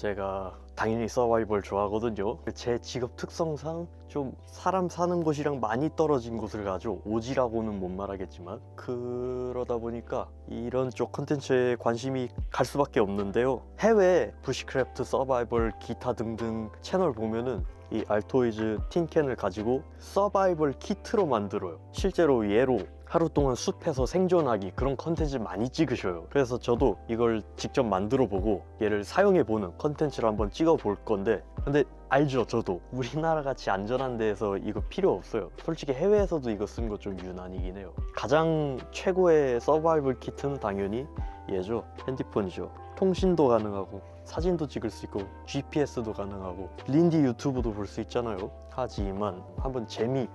제가 당연히 서바이벌 좋아하거든요. 제 직업 특성상 좀 사람 사는 곳이랑 많이 떨어진 곳을 가죠. 오지라고는 못 말하겠지만 그러다 보니까 이런 쪽 컨텐츠에 관심이 갈 수밖에 없는데요. 해외 부시크래프트, 서바이벌, 기타 등등 채널 보면은 이 알토이즈 틴캔을 가지고 서바이벌 키트로 만들어요. 실제로 얘로 하루 동안 숲에서 생존하기 그런 컨텐츠 많이 찍으셔요. 그래서 저도 이걸 직접 만들어 보고 얘를 사용해 보는 컨텐츠를 한번 찍어 볼 건데, 근데 알죠, 저도 우리나라 같이 안전한 데에서 이거 필요 없어요. 솔직히 해외에서도 이거 쓴 거 좀 유난이긴 해요. 가장 최고의 서바이벌 키트는 당연히 얘죠. 핸드폰이죠. 통신도 가능하고 사진도 찍을 수 있고 GPS도 가능하고 린디 유튜브도 볼 수 있잖아요. 하지만 한번 재미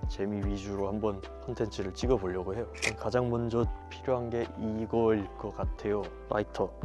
위주로 한번 컨텐츠를 찍어 보려고 해요. 가장 먼저 필요한 게 이거일 것 같아요.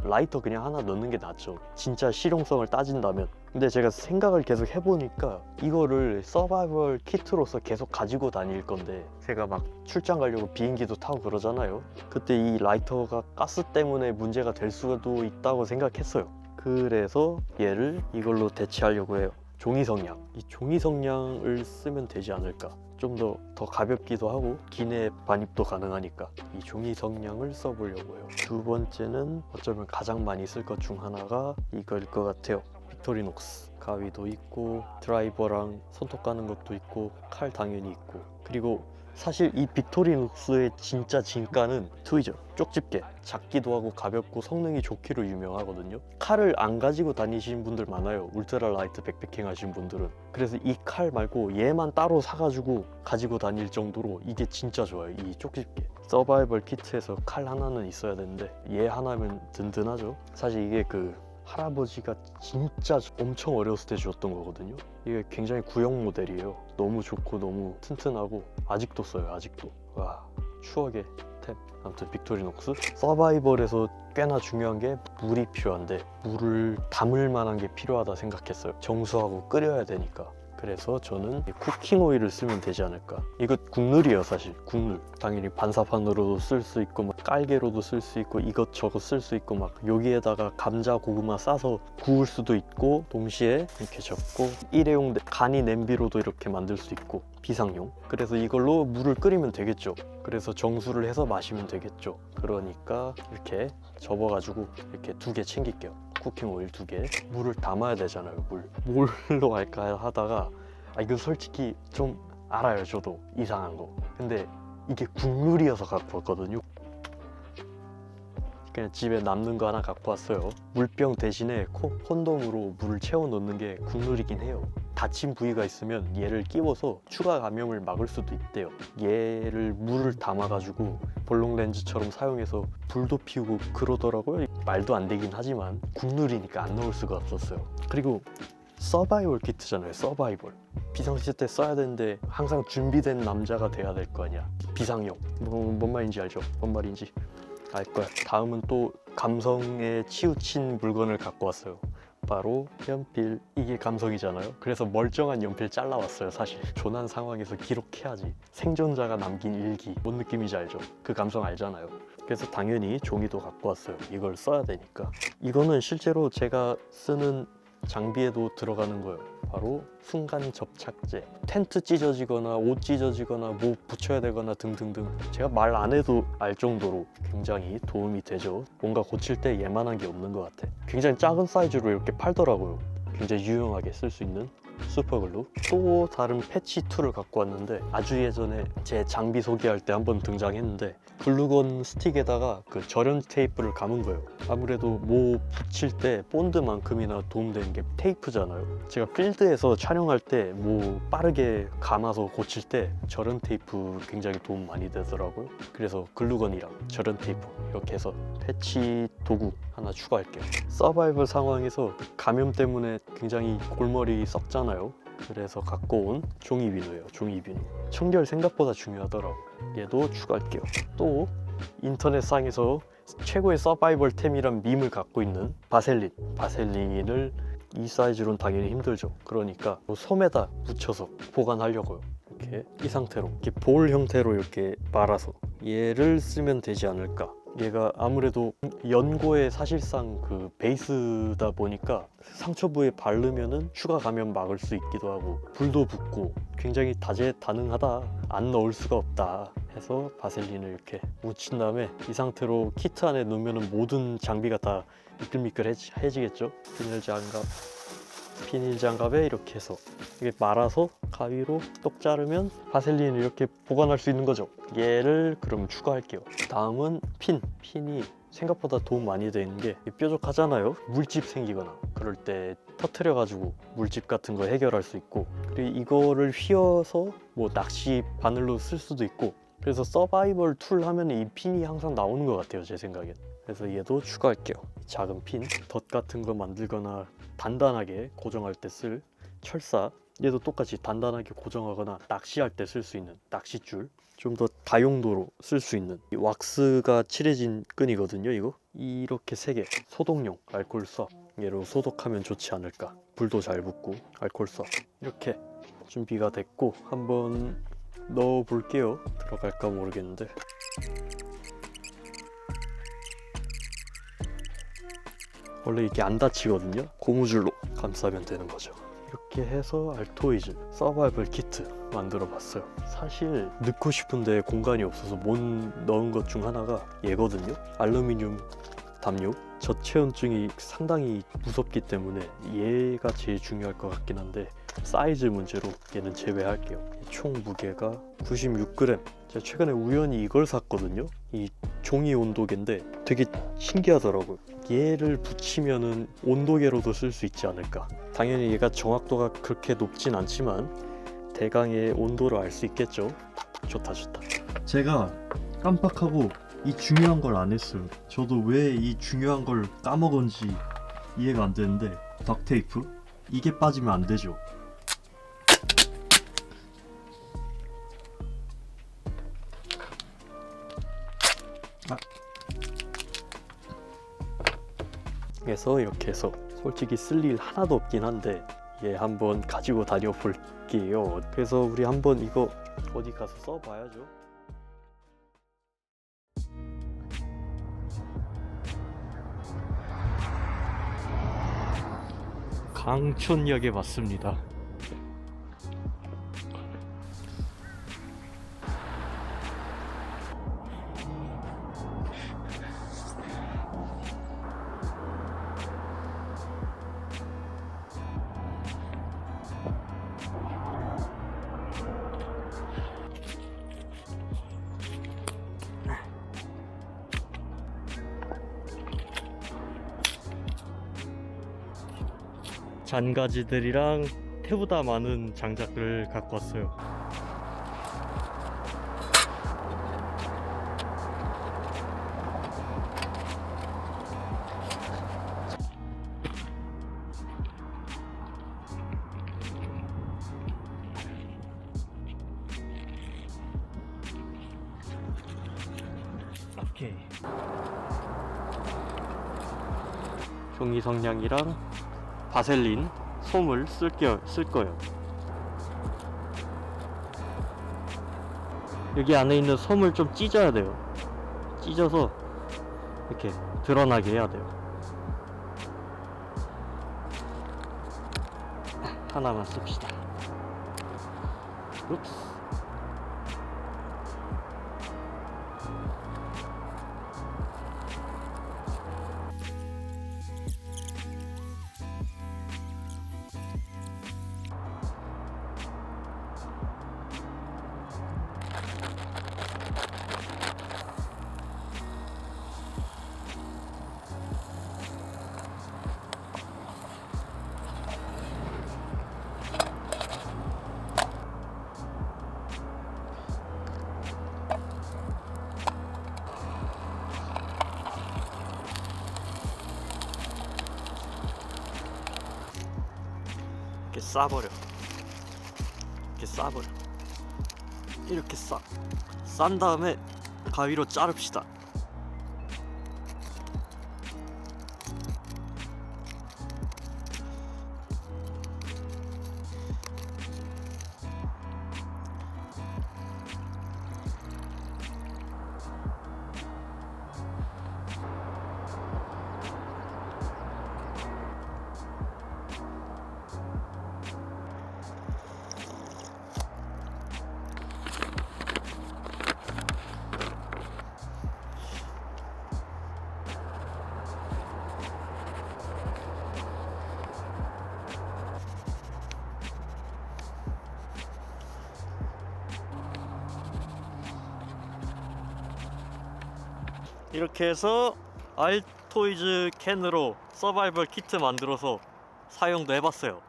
라이터 그냥 하나 넣는 게 낫죠, 진짜 실용성을 따진다면. 근데 제가 생각을 계속 해보니까 이거를 서바이벌 키트로서 계속 가지고 다닐 건데, 제가 막 출장 가려고 비행기도 타고 그러잖아요. 그때 이 라이터가 가스 때문에 문제가 될 수도 있다고 생각했어요. 그래서 얘를 이걸로 대체하려고 해요. 종이 성냥. 이 종이 성냥을 쓰면 되지 않을까. 좀 더 가볍기도 하고 기내 반입도 가능하니까 이 종이 성냥을 써보려고 해요. 두 번째는 어쩌면 가장 많이 쓸 것 중 하나가 이거일 것 같아요. 빅토리녹스. 가위도 있고 드라이버랑 손톱 까는 것도 있고 칼 당연히 있고, 그리고 사실 이 빅토리녹스의 진짜 진가는 트위저, 쪽집게. 작기도 하고 가볍고 성능이 좋기로 유명하거든요. 칼을 안 가지고 다니시는 분들 많아요, 울트라라이트 백패킹 하신 분들은. 그래서 이 칼 말고 얘만 따로 사가지고 가지고 다닐 정도로 이게 진짜 좋아요, 이 쪽집게. 서바이벌 키트에서 칼 하나는 있어야 되는데 얘 하나면 든든하죠. 사실 이게 그 할아버지가 진짜 엄청 어렸을 때 주었던 거거든요. 이게 굉장히 구형 모델이에요. 너무 좋고 너무 튼튼하고 아직도 써요, 아직도. 와, 추억의 템. 아무튼 빅토리녹스. 서바이벌에서 꽤나 중요한 게 물이 필요한데, 물을 담을 만한 게 필요하다 생각했어요. 정수하고 끓여야 되니까. 그래서 저는 쿠킹 오일을 쓰면 되지 않을까. 이거 국룰이에요, 사실. 국룰. 당연히 반사판으로도 쓸 수 있고 막 깔개로도 쓸 수 있고 이것저것 쓸 수 있고, 막 여기에다가 감자 고구마 싸서 구울 수도 있고, 동시에 이렇게 접고 일회용 간이 냄비로도 이렇게 만들 수 있고 비상용. 그래서 이걸로 물을 끓이면 되겠죠. 그래서 정수를 해서 마시면 되겠죠. 그러니까 이렇게 접어가지고 이렇게 2개 챙길게요. 쿠킹 오일 2개. 물을 담아야 되잖아요. 뭘로 할까 하다가 이거 솔직히 좀 알아요, 저도 이상한 거. 근데 이게 국룰이어서 갖고 왔거든요. 그냥 집에 남는 거 하나 갖고 왔어요. 물병 대신에 콘돔으로 물을 채워 넣는 게 국룰이긴 해요. 다친 부위가 있으면 얘를 끼워서 추가 감염을 막을 수도 있대요. 얘를 물을 담아가지고 볼록 렌즈처럼 사용해서 불도 피우고 그러더라고요. 말도 안 되긴 하지만 국룰이니까 안 넣을 수가 없었어요. 그리고 서바이벌 키트잖아요, 서바이벌. 비상시대 때 써야 되는데 항상 준비된 남자가 돼야 될 거 아니야. 비상용. 뭔 말인지 알죠? 뭔 말인지 알 거야. 다음은 또 감성에 치우친 물건을 갖고 왔어요. 바로 연필. 이게 감성이잖아요. 그래서 멀쩡한 연필 잘라왔어요. 사실 조난 상황에서 기록해야지. 생존자가 남긴 일기. 뭔 느낌인지 알죠? 그 감성 알잖아요. 그래서 당연히 종이도 갖고 왔어요. 이걸 써야 되니까. 이거는 실제로 제가 쓰는 장비에도 들어가는 거예요. 바로 순간 접착제. 텐트 찢어지거나 옷 찢어지거나 뭐 붙여야 되거나 등등등, 제가 말 안 해도 알 정도로 굉장히 도움이 되죠. 뭔가 고칠 때 얘만한 게 없는 것 같아. 굉장히 작은 사이즈로 이렇게 팔더라고요. 굉장히 유용하게 쓸 수 있는 슈퍼글루. 또 다른 패치 툴을 갖고 왔는데, 아주 예전에 제 장비 소개할 때 한번 등장했는데, 글루건 스틱에다가 그 절연 테이프를 감은 거예요. 아무래도 뭐 붙일 때 본드만큼이나 도움되는 게 테이프잖아요. 제가 필드에서 촬영할 때 뭐 빠르게 감아서 고칠 때 절연 테이프 굉장히 도움 많이 되더라고요. 그래서 글루건이랑 절연 테이프 이렇게 해서 패치 도구 하나 추가할게요. 서바이벌 상황에서 감염 때문에 굉장히 골머리 썩잖아요. 그래서 갖고 온 종이 비누예요. 종이 비누. 청결 생각보다 중요하더라고. 얘도 추가할게요. 또 인터넷상에서 최고의 서바이벌 템이란 밈을 갖고 있는 바셀린을 이 사이즈로는 당연히 힘들죠. 그러니까 솜에다 묻혀서 보관하려고요. 이렇게 이 상태로 이렇게 볼 형태로 이렇게 말아서 얘를 쓰면 되지 않을까. 얘가 아무래도 연고에 사실상 그 베이스다 보니까 상처부에 바르면은 추가 감염 막을 수 있기도 하고 불도 붙고 굉장히 다재다능하다, 안 넣을 수가 없다 해서 바셀린을 이렇게 묻힌 다음에 이 상태로 키트 안에 넣으면은 모든 장비가 다 미끌미끌해지겠죠. 비닐 장갑에 이렇게 해서 이게 말아서 가위로 똑 자르면 바셀린을 이렇게 보관할 수 있는 거죠. 얘를 그럼 추가할게요. 다음은 핀이 생각보다 도움 많이 되는 게 뾰족하잖아요. 물집 생기거나 그럴 때 터트려 가지고 물집 같은 거 해결할 수 있고, 그리고 이거를 휘어서 뭐 낚시 바늘로 쓸 수도 있고, 그래서 서바이벌 툴 하면 이 핀이 항상 나오는 것 같아요, 제 생각엔. 그래서 얘도 추가할게요. 작은 핀, 덫 같은 거 만들거나 단단하게 고정할 때 쓸 철사, 얘도 똑같이 단단하게 고정하거나 낚시할 때 쓸 수 있는 낚싯줄, 좀 더 다용도로 쓸 수 있는 이 왁스가 칠해진 끈이거든요. 이거 이렇게 3개, 소독용 알코올 수압, 얘로 소독하면 좋지 않을까. 불도 잘 붙고 알코올 수압. 이렇게 준비가 됐고 한번 넣어 볼게요. 들어갈까 모르겠는데. 원래 이게 안 다치거든요. 고무줄로 감싸면 되는 거죠. 이렇게 해서 알토이즈 서바이벌 키트 만들어 봤어요. 사실 넣고 싶은데 공간이 없어서 못 넣은 것 중 하나가 얘거든요. 알루미늄 담요. 저체온증이 상당히 무섭기 때문에 얘가 제일 중요할 것 같긴 한데 사이즈 문제로 얘는 제외할게요. 총 무게가 96g. 제가 최근에 우연히 이걸 샀거든요. 이 종이 온도계인데 되게 신기하더라고요. 얘를 붙이면은 온도계로도 쓸 수 있지 않을까. 당연히 얘가 정확도가 그렇게 높진 않지만 대강의 온도를 알 수 있겠죠. 좋다. 제가 깜빡하고 이 중요한 걸 안 했어요. 저도 왜 이 중요한 걸 까먹은지 이해가 안 되는데, 덕테이프 이게 빠지면 안 되죠. 그래서 이렇게 해서 솔직히 쓸 일 하나도 없긴 한데 얘 한번 가지고 다녀 볼게요. 그래서 우리 한번 이거 어디 가서 써봐야죠. 강촌역에 왔습니다. 잔가지들이랑 태보다 많은 장작을 갖고 왔어요. 오케이. 종이 성냥이랑 바셀린, 솜을 쓸 거예요. 여기 안에 있는 솜을 좀 찢어야 돼요. 찢어서 이렇게 드러나게 해야 돼요. 하나만 씁시다. 읍스. 이렇게 싸버려. 이렇게 싼 다음에 가위로 자릅시다. 이렇게 해서 알토이즈 캔으로 서바이벌 키트 만들어서 사용도 해봤어요.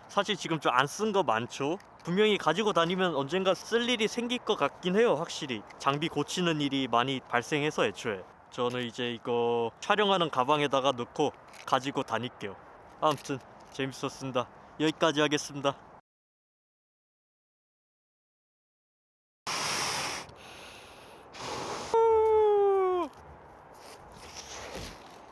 사실 지금 좀 안 쓴 거 많죠? 분명히 가지고 다니면 언젠가 쓸 일이 생길 것 같긴 해요. 확실히 장비 고치는 일이 많이 발생해서 애초에 저는 이제 이거 촬영하는 가방에다가 넣고 가지고 다닐게요. 아무튼 재밌었습니다. 여기까지 하겠습니다.